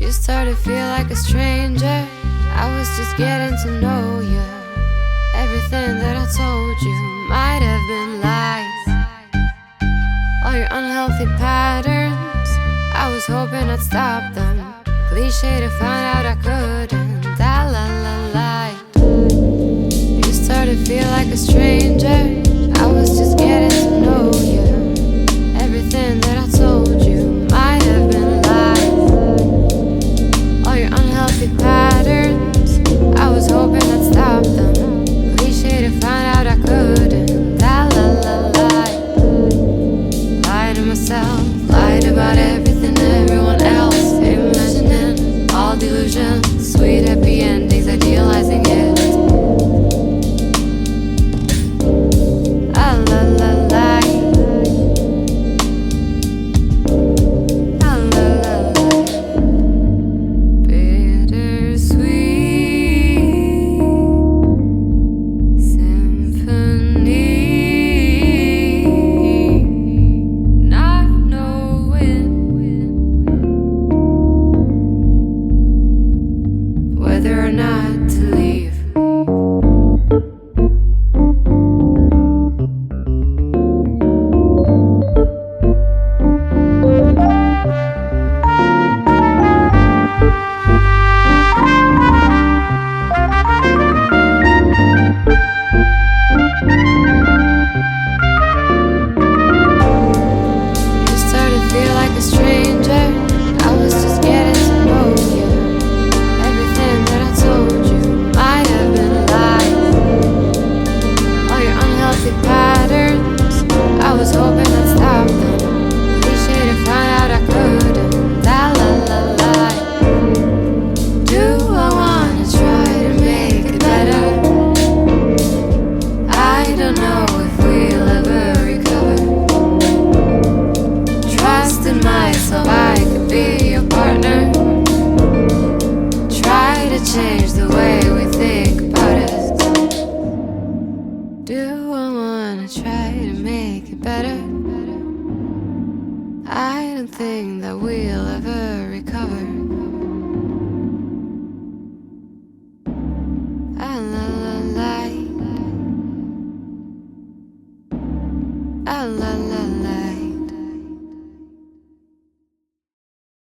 You started to feel like a stranger. I was just getting to know you. Everything that I told you might have been lies. All your unhealthy patterns, I was hoping I'd stop them. Cliche to find out I couldn't. La. You started to feel like a stranger. I was just getting to know you. Everything that I told you might have been lies. All your unhealthy patterns, I was hoping I'd stop them. Cliche to find out I couldn't. La. Lied to myself, lied about everything, everyone else. Imagining all delusions, sweet happy endings, idealizing it. Whether or not to leave. You started to feel like a stranger. I was just getting to know you. Everything that I told you might have been lies. All your unhealthy patterns, I was hoping I'd stop them. Cliche to find out I couldn't. La. Do I wanna try to make it better? I don't know if we'll ever recover. Trust in myself, I could be your partner. Try to change the way we think about us. Do I wanna try to make it better? I don't think that we'll ever recover.